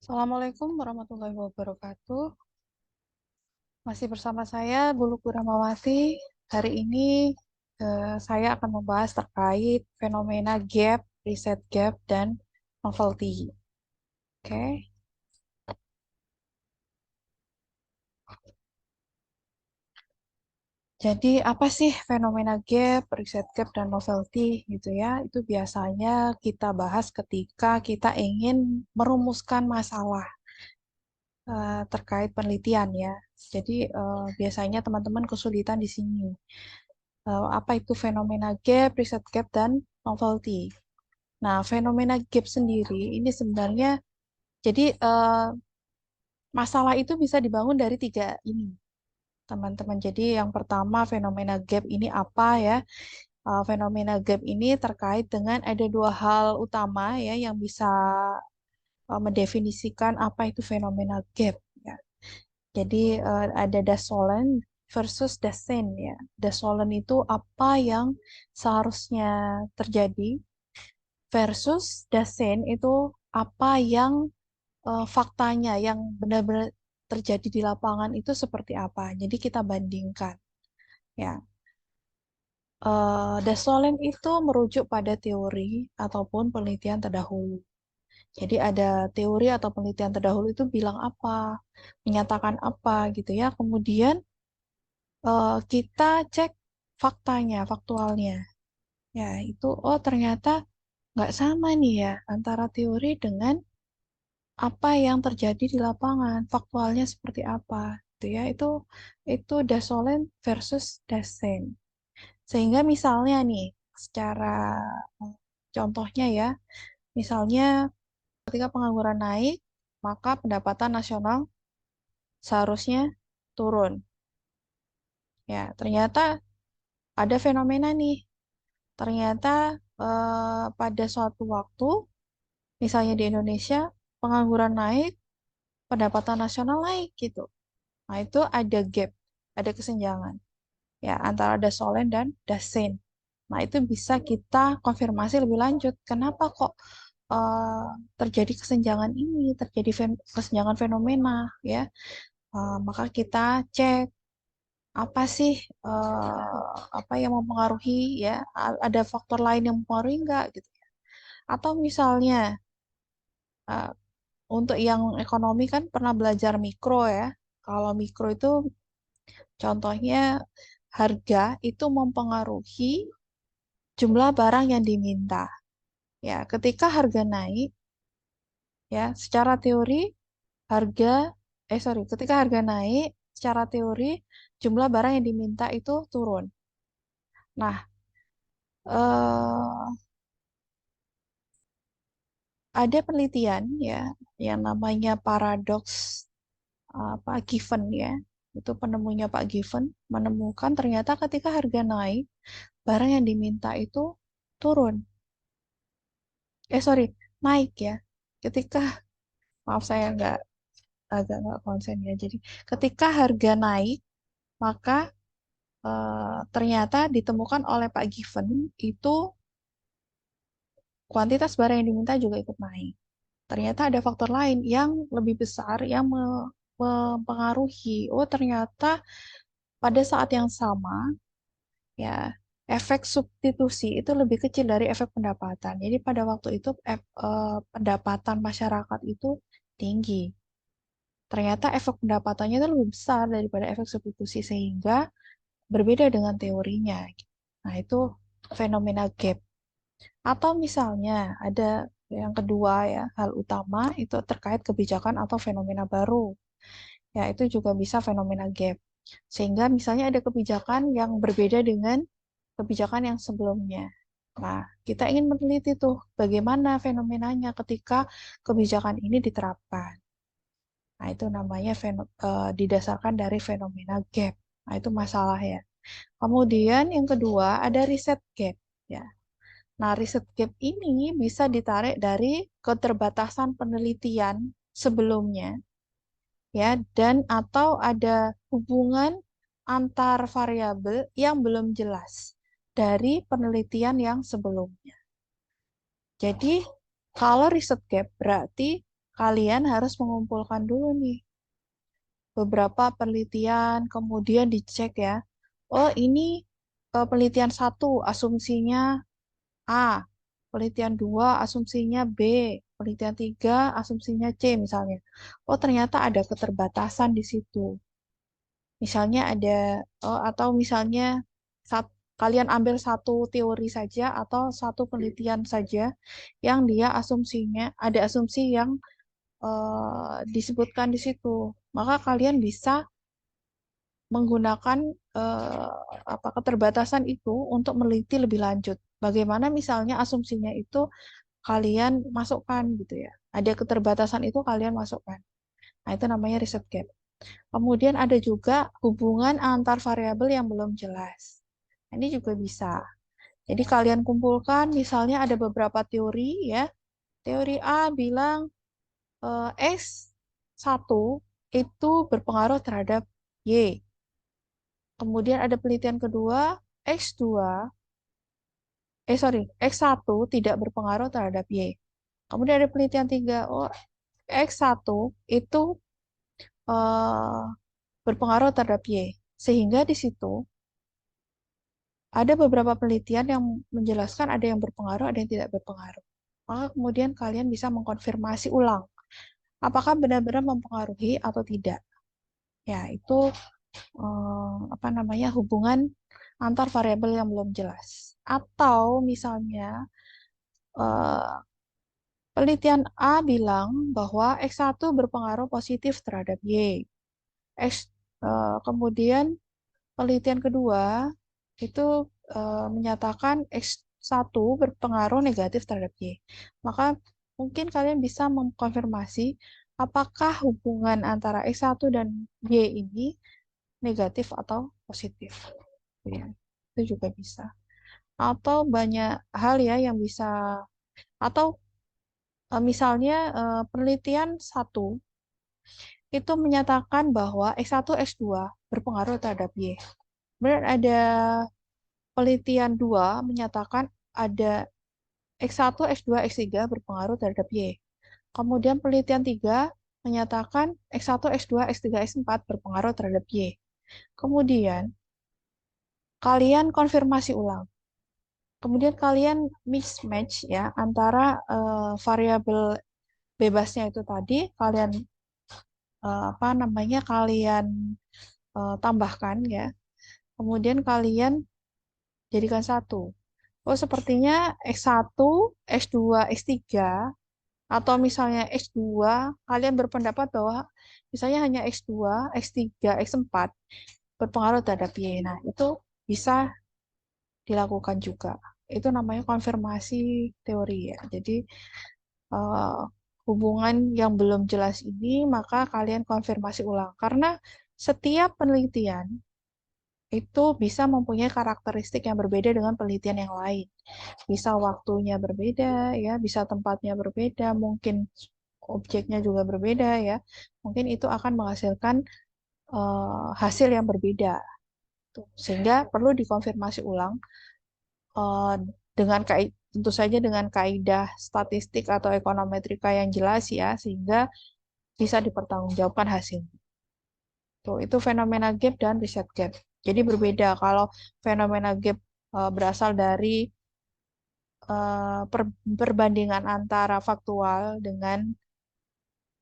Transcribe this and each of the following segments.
Assalamualaikum warahmatullahi wabarakatuh. Masih bersama saya, Buluku Ramawati. Hari ini saya akan membahas terkait fenomena gap, riset gap, dan novelty. Oke. Jadi apa sih fenomena gap, riset gap, dan novelty gitu ya? Itu biasanya kita bahas ketika kita ingin merumuskan masalah terkait penelitian ya. Jadi biasanya teman-teman kesulitan di sini. Apa itu fenomena gap, riset gap, dan novelty. Nah, fenomena gap sendiri ini sebenarnya jadi masalah itu bisa dibangun dari tiga ini, teman-teman. Jadi yang pertama fenomena gap ini apa ya? Fenomena gap ini terkait dengan ada dua hal utama ya yang bisa mendefinisikan apa itu fenomena gap ya. Jadi ada Dasolen versus Dasein ya. Dasolen itu apa yang seharusnya terjadi versus Dasein itu apa yang faktanya yang benar-benar terjadi di lapangan itu seperti apa. Jadi kita bandingkan ya. Dasolen itu merujuk pada teori ataupun penelitian terdahulu. Jadi ada teori atau penelitian terdahulu itu bilang apa, menyatakan apa gitu ya. Kemudian kita cek faktanya, faktualnya. Ya, itu oh ternyata nggak sama nih ya antara teori dengan apa yang terjadi di lapangan, faktualnya seperti apa. Gitu ya. Itu Dasolen versus Dasein. Sehingga misalnya nih, secara eh, contohnya ya, misalnya ketika pengangguran naik, maka pendapatan nasional seharusnya turun. Ya, ternyata ada fenomena nih. Ternyata pada suatu waktu, misalnya di Indonesia, pengangguran naik, pendapatan nasional naik gitu. Nah, itu ada gap, ada kesenjangan ya antara Dasolen dan Dasein. Nah, itu bisa kita konfirmasi lebih lanjut. Kenapa kok eh, terjadi kesenjangan ini, terjadi kesenjangan fenomena ya? Maka kita cek apa sih apa yang mempengaruhi ya? Ada faktor lain yang mempengaruhi enggak gitu. Atau misalnya eh, untuk yang ekonomi kan pernah belajar mikro ya. Kalau mikro itu contohnya harga itu mempengaruhi jumlah barang yang diminta. Ya, ketika harga naik, ya, secara teori harga, ketika harga naik, secara teori jumlah barang yang diminta itu turun. Nah, eh, ada penelitian ya yang namanya paradoks Pak Given ya. Itu penemunya Pak Given menemukan ternyata ketika harga naik, barang yang diminta itu turun. Naik ya. Ketika, maaf saya agak nggak konsen ya. Jadi ketika harga naik, maka ternyata ditemukan oleh Pak Given itu kuantitas barang yang diminta juga ikut naik. Ternyata ada faktor lain yang lebih besar yang mempengaruhi. Oh, ternyata pada saat yang sama ya efek substitusi itu lebih kecil dari efek pendapatan. Jadi pada waktu itu pendapatan masyarakat itu tinggi. Ternyata efek pendapatannya itu lebih besar daripada efek substitusi sehingga berbeda dengan teorinya. Nah, itu fenomena gap. Atau misalnya ada yang kedua ya, hal utama itu terkait kebijakan atau fenomena baru. Ya, itu juga bisa fenomena gap. Sehingga misalnya ada kebijakan yang berbeda dengan kebijakan yang sebelumnya. Nah, kita ingin meneliti tuh bagaimana fenomenanya ketika kebijakan ini diterapkan. Nah, itu namanya didasarkan dari fenomena gap. Nah, itu masalah ya. Kemudian yang kedua ada riset gap ya. Nah, riset gap ini bisa ditarik dari keterbatasan penelitian sebelumnya ya dan atau ada hubungan antar variabel yang belum jelas dari penelitian yang sebelumnya. Jadi, kalau riset gap berarti kalian harus mengumpulkan dulu nih beberapa penelitian, kemudian dicek ya. Oh, ini penelitian satu asumsinya A, penelitian dua asumsinya B, penelitian tiga asumsinya C misalnya. Oh, ternyata ada keterbatasan di situ. Misalnya ada, oh, atau misalnya kalian ambil satu teori saja atau satu penelitian saja yang dia asumsinya, ada asumsi yang disebutkan di situ. Maka kalian bisa menggunakan eh, keterbatasan itu untuk meneliti lebih lanjut. Bagaimana misalnya asumsinya itu kalian masukkan gitu ya. Ada keterbatasan itu kalian masukkan. Nah, itu namanya riset gap. Kemudian ada juga hubungan antar variabel yang belum jelas. Ini juga bisa. Jadi kalian kumpulkan misalnya ada beberapa teori ya. Teori A bilang X1 itu berpengaruh terhadap Y. Kemudian ada penelitian kedua, X2, X1 tidak berpengaruh terhadap Y. Kemudian ada penelitian tiga, oh, X1 itu eh, berpengaruh terhadap Y. Sehingga di situ ada beberapa penelitian yang menjelaskan ada yang berpengaruh, ada yang tidak berpengaruh. Maka kemudian kalian bisa mengkonfirmasi ulang, apakah benar-benar mempengaruhi atau tidak. Ya, itu hubungan antar variabel yang belum jelas. Atau misalnya eh, penelitian A bilang bahwa X1 berpengaruh positif terhadap Y. Kemudian penelitian kedua itu menyatakan X1 berpengaruh negatif terhadap Y. Maka mungkin kalian bisa mengkonfirmasi apakah hubungan antara X1 dan Y ini negatif atau positif. Ya, itu juga bisa. Atau banyak hal ya yang bisa, atau misalnya penelitian satu itu menyatakan bahwa X1, X2 berpengaruh terhadap Y. Kemudian ada penelitian 2 menyatakan ada X1, X2, X3 berpengaruh terhadap Y. Kemudian penelitian 3 menyatakan X1, X2, X3, X4 berpengaruh terhadap Y. Kemudian kalian konfirmasi ulang. Kemudian kalian mismatch ya antara variabel bebasnya itu tadi kalian kalian tambahkan ya. Kemudian kalian jadikan satu. Oh, sepertinya X1, X2, X3 atau misalnya X2 kalian berpendapat bahwa misalnya hanya X2, X3, X4 berpengaruh terhadap Y. Nah, itu bisa dilakukan juga. Itu namanya konfirmasi teori ya. Jadi eh, hubungan yang belum jelas ini maka kalian konfirmasi ulang karena setiap penelitian itu bisa mempunyai karakteristik yang berbeda dengan penelitian yang lain. Bisa waktunya berbeda ya, bisa tempatnya berbeda, mungkin objeknya juga berbeda ya. Mungkin itu akan menghasilkan hasil yang berbeda. Tuh. Sehingga perlu dikonfirmasi ulang eh, dengan tentu saja dengan kaidah statistik atau ekonometrika yang jelas ya, sehingga bisa dipertanggungjawabkan hasilnya. Tuh, itu fenomena gap dan riset gap. Jadi berbeda kalau fenomena gap berasal dari perbandingan antara faktual dengan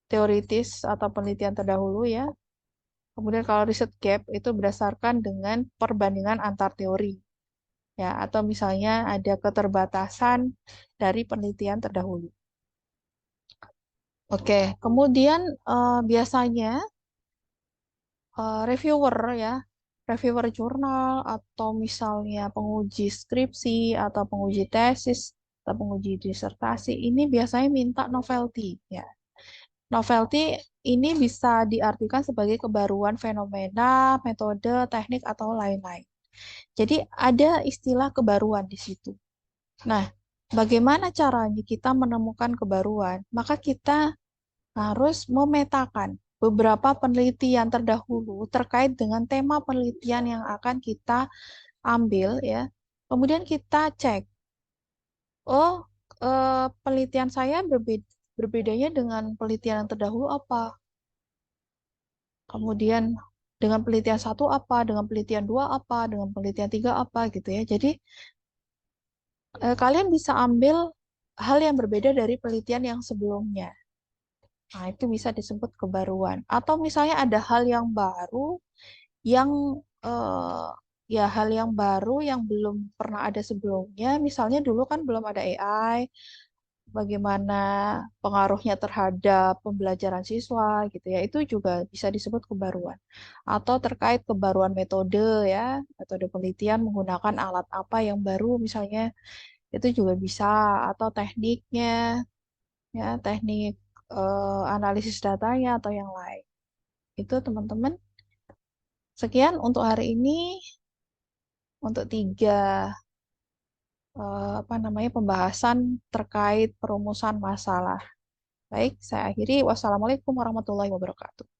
teoritis atau penelitian terdahulu ya. Kemudian kalau riset gap itu berdasarkan dengan perbandingan antar teori ya atau misalnya ada keterbatasan dari penelitian terdahulu. Oke, kemudian biasanya reviewer ya, reviewer jurnal atau misalnya penguji skripsi atau penguji tesis atau penguji disertasi ini biasanya minta novelty ya. Novelty ini bisa diartikan sebagai kebaruan fenomena, metode, teknik atau lain-lain. Jadi ada istilah kebaruan di situ. Nah, bagaimana caranya kita menemukan kebaruan? Maka kita harus memetakan beberapa penelitian terdahulu terkait dengan tema penelitian yang akan kita ambil ya. Kemudian kita cek, oh penelitian saya berbeda, berbedanya dengan penelitian yang terdahulu apa? Kemudian dengan penelitian satu apa, dengan penelitian dua apa, dengan penelitian tiga apa gitu ya. Jadi kalian bisa ambil hal yang berbeda dari penelitian yang sebelumnya. Nah, itu bisa disebut kebaruan. Atau misalnya ada hal yang baru yang ya hal yang baru yang belum pernah ada sebelumnya. Misalnya dulu kan belum ada AI, bagaimana pengaruhnya terhadap pembelajaran siswa gitu ya. Itu juga bisa disebut kebaruan. Atau terkait kebaruan metode ya, metode penelitian menggunakan alat apa yang baru misalnya itu juga bisa atau tekniknya ya, teknik analisis datanya atau yang lain. Itu teman-teman. Sekian untuk hari ini untuk tiga apa namanya pembahasan terkait perumusan masalah. Baik, saya akhiri. Wassalamualaikum warahmatullahi wabarakatuh.